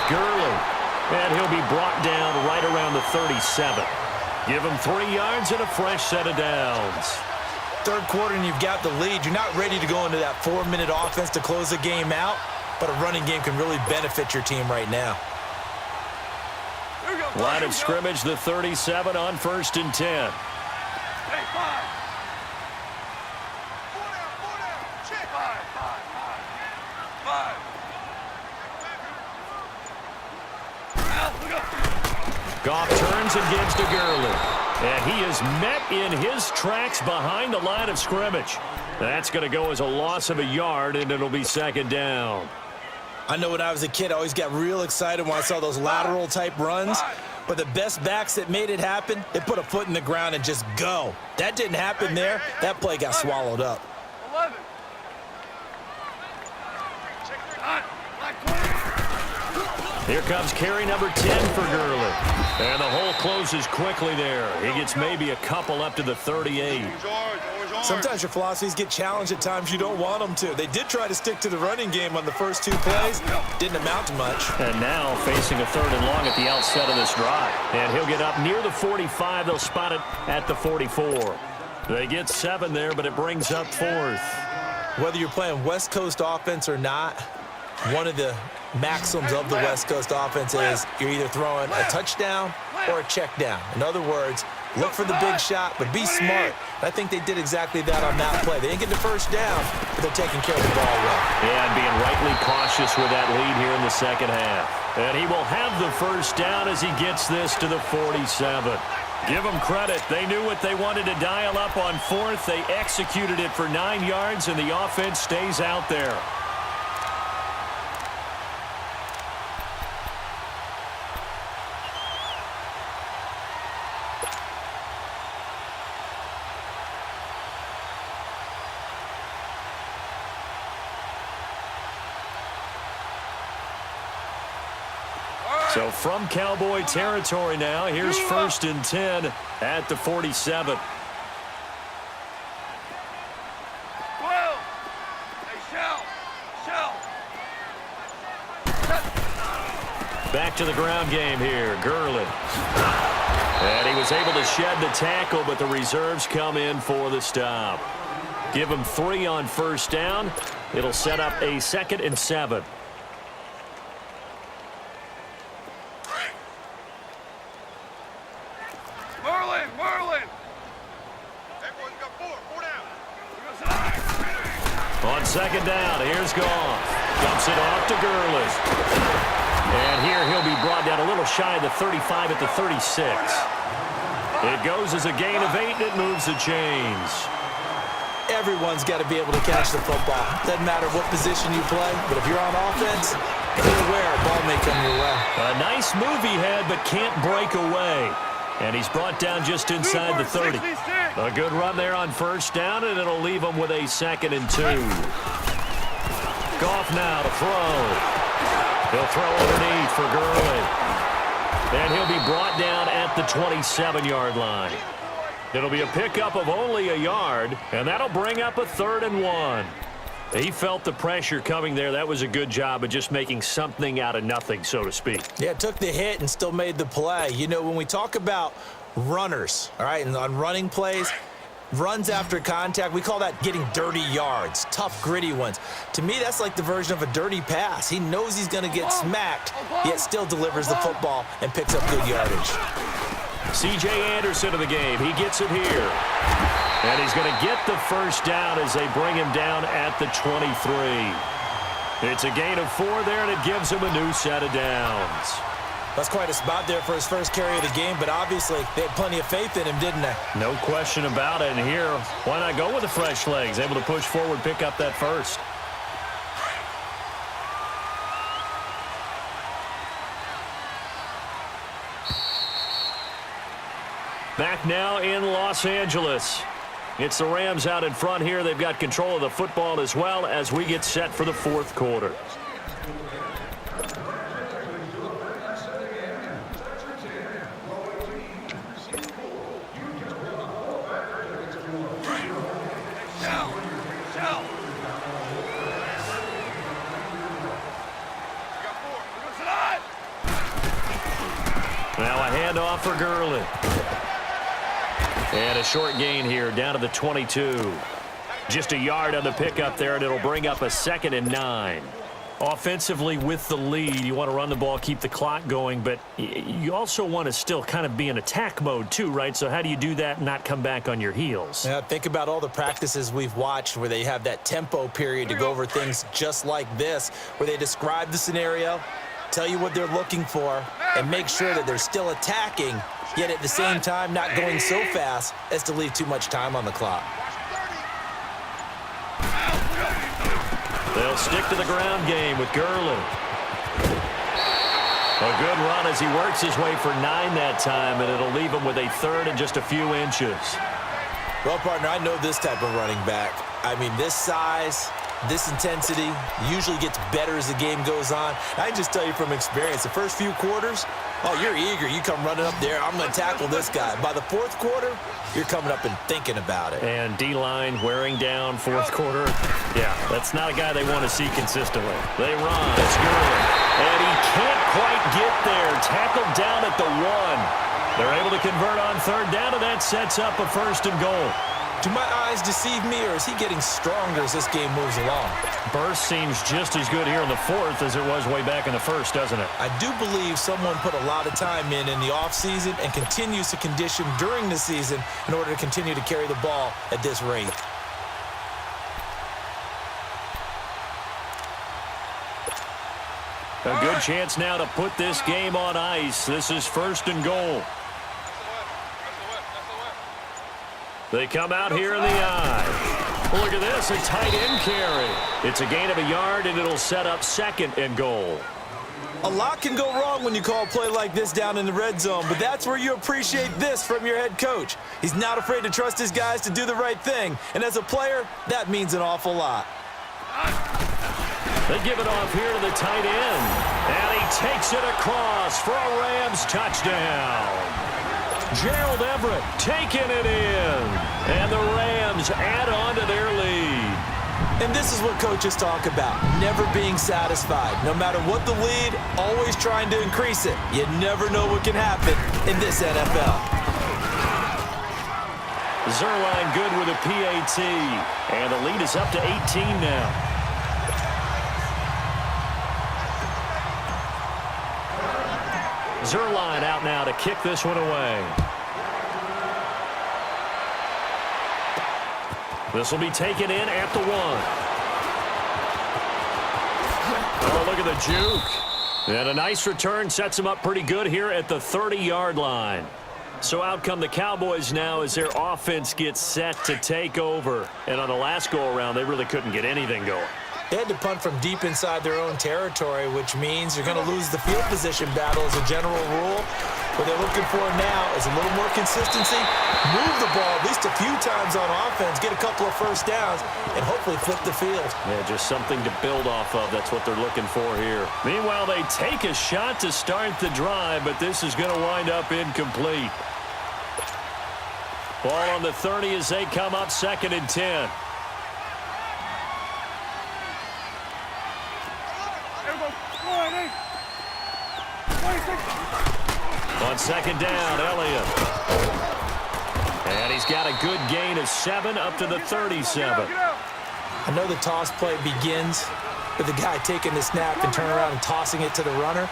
Gurley. And he'll be brought down right around the 37. Give him 3 yards and a fresh set of downs. Third quarter and you've got the lead. You're not ready to go into that 4-minute offense to close the game out, but a running game can really benefit your team right now. Line of scrimmage, the 37 on 1st and 10. Goff turns and gives to Gurley. And he is met in his tracks behind the line of scrimmage. That's going to go as a loss of a yard, and it'll be 2nd down. I know when I was a kid, I always got real excited when I saw those lateral-type runs. But the best backs that made it happen, they put a foot in the ground and just go. That didn't happen there. That play got swallowed up. 11. Here comes carry number 10 for Gurley. And the hole closes quickly there. He gets maybe a couple up to the 38. Sometimes your philosophies get challenged at times you don't want them to. They did try to stick to the running game on the first 2 plays. Didn't amount to much. And now facing a 3rd and long at the outset of this drive. And he'll get up near the 45. They'll spot it at the 44. They get 7 there, but it brings up 4th. Whether you're playing West Coast offense or not, one of the maxims of the West Coast offense is you're either throwing a touchdown or a check down. In other words, look for the big shot, but be smart. I think they did exactly that on that play. They didn't get the first down, but they're taking care of the ball well. Yeah, and being rightly cautious with that lead here in the 2nd half. And he will have the first down as he gets this to the 47. Give them credit. They knew what they wanted to dial up on 4th. They executed it for 9 yards, and the offense stays out there. So from Cowboy territory now, here's 1st and 10 at the 47. 12. Hey, shell. Back to the ground game here, Gurley. And he was able to shed the tackle, but the reserves come in for the stop. Give him 3 on 1st down. It'll set up a 2nd and 7. Merlin. Everyone's got 4 down. On 2nd down, here's Goff. Dumps it off to Gurley. And here he'll be brought down a little shy of the 35 at the 36. It goes as a gain of 8, and it moves the chains. Everyone's got to be able to catch the football. Doesn't matter what position you play, but if you're on offense, be aware a ball may come your way. A nice move he had, but can't break away. And he's brought down just inside the 30. A good run there on 1st down, and it'll leave him with a 2nd and 2. Goff now to throw. He'll throw underneath for Gurley. And he'll be brought down at the 27-yard line. It'll be a pickup of only a yard, and that'll bring up a 3rd and 1. He felt the pressure coming there. That was a good job of just making something out of nothing, so to speak. Yeah, took the hit and still made the play. You know, when we talk about runners, all right, and on running plays, runs after contact, we call that getting dirty yards, tough, gritty ones. To me, that's like the version of a dirty pass. He knows he's going to get smacked, yet still delivers the football and picks up good yardage. C.J. Anderson in the game. He gets it here. And he's going to get the first down as they bring him down at the 23. It's a gain of 4 there, and it gives him a new set of downs. That's quite a spot there for his first carry of the game, but obviously they had plenty of faith in him, didn't they? No question about it. And here, why not go with the fresh legs? Able to push forward, pick up that first. Back now in Los Angeles. It's the Rams out in front here. They've got control of the football as well as we get set for the 4th quarter. Now a handoff for Gurley. And a short gain here down to the 22. Just a yard on the pickup there, and it'll bring up a 2nd and 9. Offensively with the lead, you want to run the ball, keep the clock going, but you also want to still kind of be in attack mode too, right? So how do you do that and not come back on your heels? Yeah, think about all the practices we've watched where they have that tempo period to go over things just like this, where they describe the scenario, tell you what they're looking for, and make sure that they're still attacking, yet at the same time not going so fast as to leave too much time on the clock. They'll stick to the ground game with Gurley. A good run as he works his way for 9 that time, and it'll leave him with a 3rd and just a few inches. Well, partner, I know this type of running back. I mean, this size, this intensity usually gets better as the game goes on. I can just tell you from experience, the first few quarters, oh, you're eager. You come running up there. I'm going to tackle this guy. By the 4th quarter, you're coming up and thinking about it. And D-line wearing down 4th quarter. Yeah, that's not a guy they want to see consistently. They run. It's Gurley. And he can't quite get there. Tackled down at the 1. They're able to convert on 3rd down, and that sets up a 1st and goal. Do my eyes deceive me, or is he getting stronger as this game moves along? Burst seems just as good here in the 4th as it was way back in the 1st, doesn't it? I do believe someone put a lot of time in the offseason and continues to condition during the season in order to continue to carry the ball at this rate. A good chance now to put this game on ice. This is 1st and goal. They come out here in the eye. Look at this, a tight end carry. It's a gain of a yard, and it'll set up 2nd and goal. A lot can go wrong when you call a play like this down in the red zone, but that's where you appreciate this from your head coach. He's not afraid to trust his guys to do the right thing, and as a player, that means an awful lot. They give it off here to the tight end, and he takes it across for a Rams touchdown. Gerald Everett taking it in, and the Rams add on to their lead. And this is what coaches talk about, never being satisfied. No matter what the lead, always trying to increase it. You never know what can happen in this NFL. Zerline good with a PAT, and the lead is up to 18 now. Zerline out now to kick this one away. This will be taken in at the 1. Oh, look at the juke. And a nice return sets him up pretty good here at the 30-yard line. So out come the Cowboys now as their offense gets set to take over. And on the last go-around, they really couldn't get anything going. They had to punt from deep inside their own territory, which means you're going to lose the field position battle as a general rule. What they're looking for now is a little more consistency, move the ball at least a few times on offense, get a couple of 1st downs, and hopefully flip the field. Yeah, just something to build off of. That's what they're looking for here. Meanwhile, they take a shot to start the drive, but this is going to wind up incomplete. Ball on the 30 as they come up 2nd and 10. On 2nd down, Elliott. And he's got a good gain of 7 up to the 37. I know the toss play begins with the guy taking the snap and turning around and tossing it to the runner.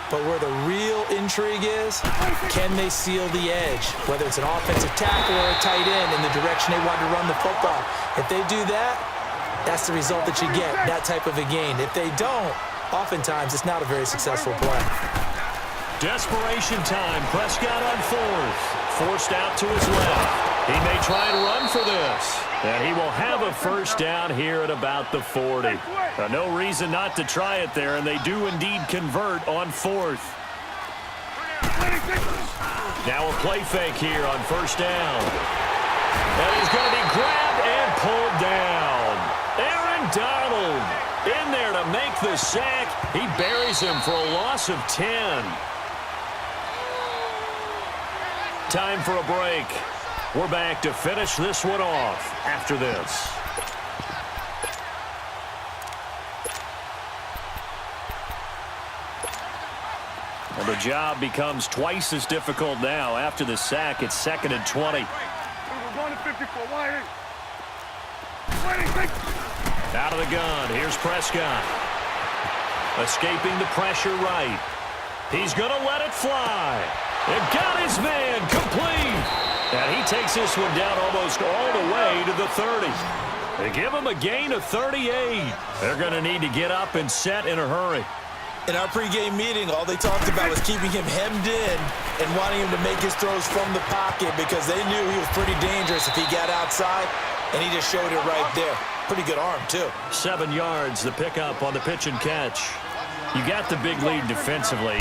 But where the real intrigue is, can they seal the edge? Whether it's an offensive tackle or a tight end in the direction they want to run the football. If they do that, that's the result that you get, that type of a gain. If they don't, oftentimes it's not a very successful play. Desperation time. Prescott on 4th. Forced out to his left. He may try and run for this. And he will have a 1st down here at about the 40. No reason not to try it there, and they do indeed convert on 4th. Now a play fake here on 1st down. And he's going to be grabbed and pulled down. Aaron Donald in there to make the sack. He buries him for a loss of 10. Time for a break. We're back to finish this one off after this. Well, the job becomes twice as difficult now. After the sack, it's 2nd and 20. We're going to 54. Wide. Wide. Out of the gun. Here's Prescott. Escaping the pressure right. He's going to let it fly. And got his man complete. And he takes this one down almost all the way to the 30. They give him a gain of 38. They're going to need to get up and set in a hurry. In our pregame meeting, all they talked about was keeping him hemmed in and wanting him to make his throws from the pocket because they knew he was pretty dangerous if he got outside, and he just showed it right there. Pretty good arm, too. 7 yards, the pickup on the pitch and catch. You got the big lead defensively.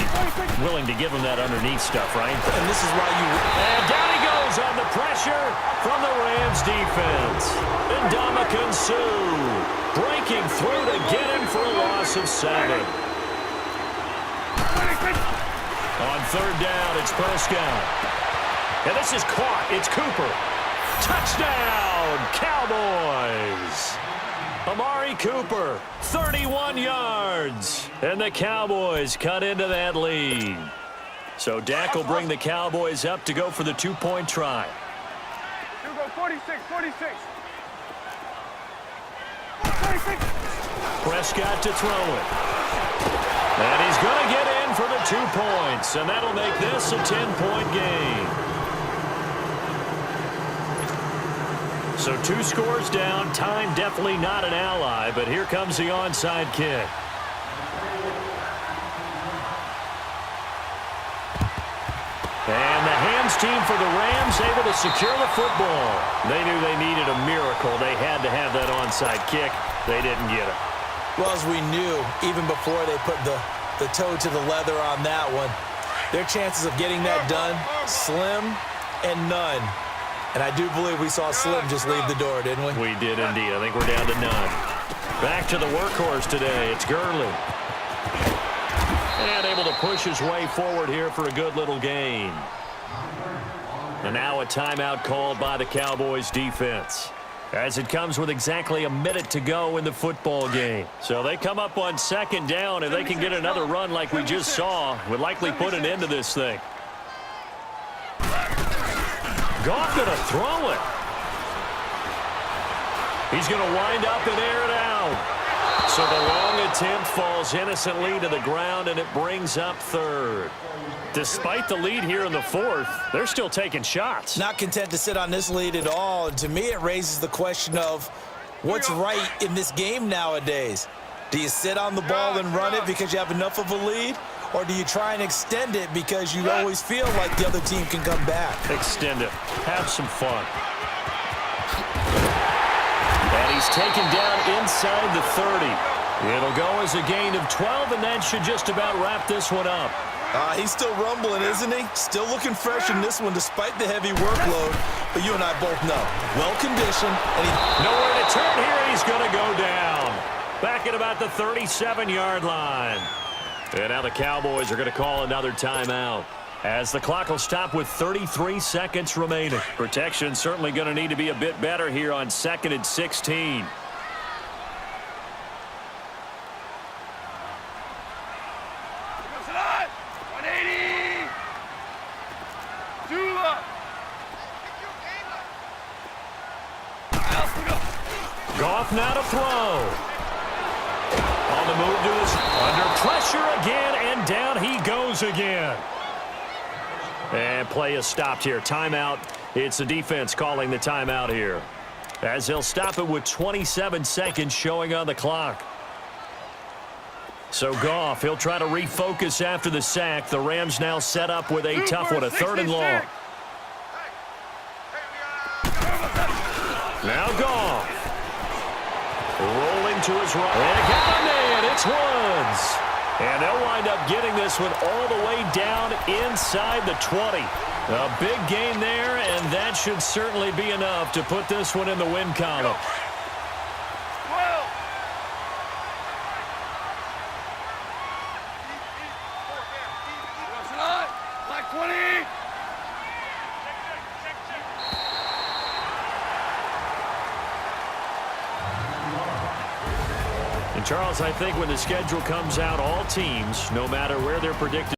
Willing to give him that underneath stuff, right? And this is why you... And down he goes on the pressure from the Rams defense. Ndamukong Suh breaking through to get him for a loss of 7. On 3rd down, it's Prescott. And this is caught. It's Cooper. Touchdown, Cowboys. Amari Cooper, 31 yards. And the Cowboys cut into that lead. So Dak will bring the Cowboys up to go for the 2-point try. You go 46, 46. Prescott to throw it. And he's going to get in for the 2 points. And that'll make this a 10-point game. So 2 scores down. Time definitely not an ally, but here comes the onside kick. And the hands team for the Rams able to secure the football. They knew they needed a miracle. They had to have that onside kick. They didn't get it. Well, as we knew, even before they put the toe to the leather on that one, their chances of getting that done, slim and none. And I do believe we saw Slim just leave the door, didn't we? We did indeed. I think we're down to none. Back to the workhorse today. It's Gurley. And able to push his way forward here for a good little gain. And now a timeout called by the Cowboys defense, as it comes with exactly a minute to go in the football game. So they come up on 2nd down, and they can get another run like we just saw. Would likely put an end to this thing. Goff going to throw it. He's going to wind up and air it out. So the long attempt falls innocently to the ground, and it brings up 3rd. Despite the lead here in the 4th, they're still taking shots. Not content to sit on this lead at all. And to me, it raises the question of what's right in this game nowadays. Do you sit on the ball and run it because you have enough of a lead? Or do you try and extend it because you always feel like the other team can come back? Extend it. Have some fun. And he's taken down inside the 30. It'll go as a gain of 12, and that should just about wrap this one up. He's still rumbling, isn't he? Still looking fresh in this one despite the heavy workload. But you and I both know, well-conditioned. And nowhere to turn here. He's going to go down. Back at about the 37-yard line. And now the Cowboys are going to call another timeout, as the clock will stop with 33 seconds remaining. Protection certainly going to need to be a bit better here on 2nd and 16. Goff now to throw. On the move to his under pressure again, and down he goes again. And play is stopped here. Timeout. It's the defense calling the timeout here, as they'll stop it with 27 seconds showing on the clock. So Goff, he'll try to refocus after the sack. The Rams now set up with a tough one, a 3rd and long. Now Goff. Rolling to his right. And got a man. It's Woods. And they'll wind up getting this one all the way down inside the 20. A big gain there, and that should certainly be enough to put this one in the win column. Charles, I think when the schedule comes out, all teams, no matter where they're predicted